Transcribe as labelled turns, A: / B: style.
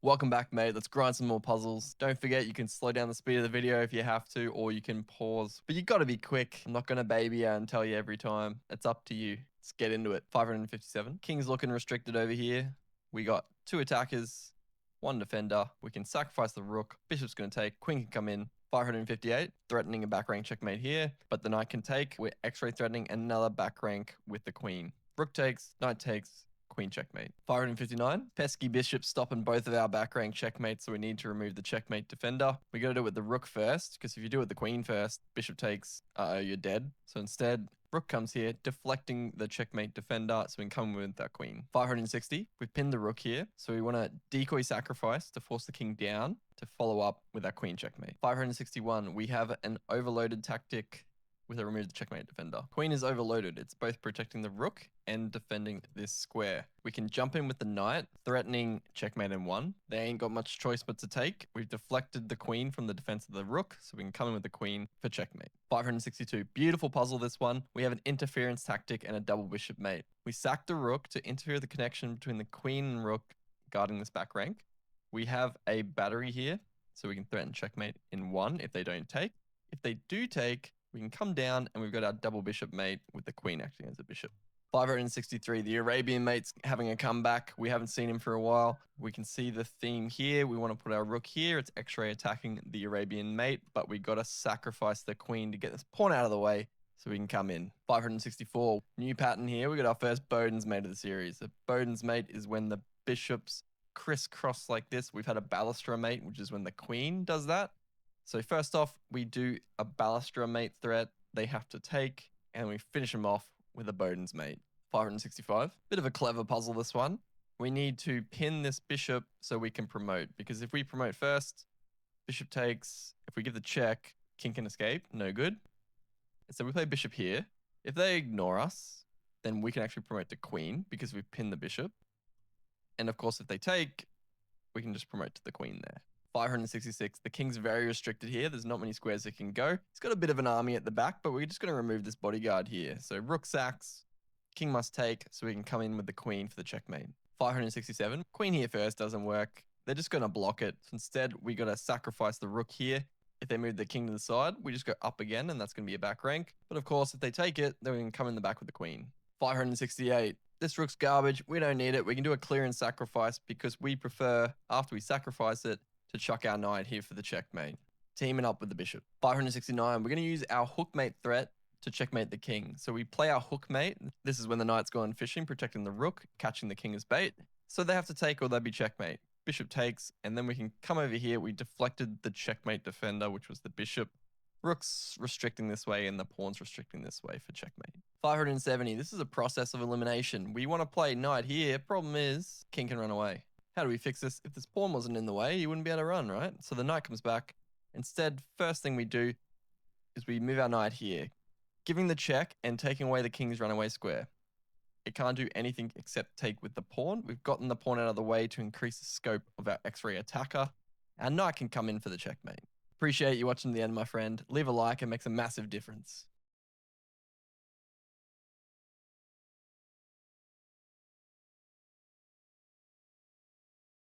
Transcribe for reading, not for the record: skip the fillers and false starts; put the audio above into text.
A: Welcome back, mate. Let's grind some more puzzles. Don't forget, you can slow down the speed of the video if you have to, or you can pause. But you got to be quick. I'm not going to baby you and tell you every time. It's up to you. Let's get into it. 557. King's looking restricted over here. We got 2 attackers, 1 defender. We can sacrifice the rook. Bishop's going to take. Queen can come in. 558. Threatening a back rank checkmate here. But the knight can take. We're x-ray threatening another back rank with the queen. Rook takes. Knight takes. Queen checkmate. 559. Pesky bishop stopping both of our back rank checkmates, so we need to remove the checkmate defender. We got to do it with the rook first, because if you do it with the queen first, bishop takes, you're dead. So instead, rook comes here, deflecting the checkmate defender, so we can come with that queen. 560. We've pinned the rook here, so we want to decoy sacrifice to force the king down to follow up with that queen checkmate. 561. We have an overloaded tactic with a remove the checkmate defender. Queen is overloaded. It's both protecting the rook and defending this square. We can jump in with the knight, threatening checkmate in 1. They ain't got much choice but to take. We've deflected the queen from the defense of the rook, so we can come in with the queen for checkmate. 562. Beautiful puzzle, this one. We have an interference tactic and a double bishop mate. We sack the rook to interfere the connection between the queen and rook guarding this back rank. We have a battery here, so we can threaten checkmate in 1 if they don't take. If they do take, we can come down and we've got our double bishop mate with the queen acting as a bishop. 563, the Arabian mate's having a comeback. We haven't seen him for a while. We can see the theme here. We want to put our rook here. It's x-ray attacking the Arabian mate, but we got to sacrifice the queen to get this pawn out of the way so we can come in. 564, new pattern here. We got our first Bowden's mate of the series. The Bowden's mate is when the bishops crisscross like this. We've had a balustra mate, which is when the queen does that. So first off, we do a balustra mate threat. They have to take, and we finish them off with a Bowden's mate. 565. Bit of a clever puzzle, this one. We need to pin this bishop so we can promote, because if we promote first, bishop takes. If we give the check, king can escape. No good. So we play bishop here. If they ignore us, then we can actually promote to queen because we've pinned the bishop. And of course, if they take, we can just promote to the queen there. 566. The king's very restricted here. There's not many squares that can go. He's got a bit of an army at the back, but we're just going to remove this bodyguard here. So rook sacks, king must take, so we can come in with the queen for the checkmate. 567. Queen here first doesn't work. They're just going to block it. So instead, we got to sacrifice the rook here. If they move the king to the side, we just go up again, and that's going to be a back rank. But of course, if they take it, then we can come in the back with the queen. 568. This rook's garbage. We don't need it. We can do a clear and sacrifice because we prefer, after we sacrifice it, to chuck our knight here for the checkmate. Teaming up with the bishop. 569. We're going to use our hookmate threat to checkmate the king. So we play our hookmate. This is when the knight's gone fishing, protecting the rook, catching the king as bait. So they have to take or they'll be checkmate. Bishop takes, and then we can come over here. We deflected the checkmate defender, which was the bishop. Rook's restricting this way, and the pawn's restricting this way for checkmate. 570. This is a process of elimination. We want to play knight here. Problem is, king can run away. How do we fix this? If this pawn wasn't in the way, you wouldn't be able to run, right? So the knight comes back. Instead, first thing we do is we move our knight here, giving the check and taking away the king's runaway square. It can't do anything except take with the pawn. We've gotten the pawn out of the way to increase the scope of our x-ray attacker. Our knight can come in for the checkmate. Appreciate you watching to the end, my friend. Leave a like, it makes a massive difference.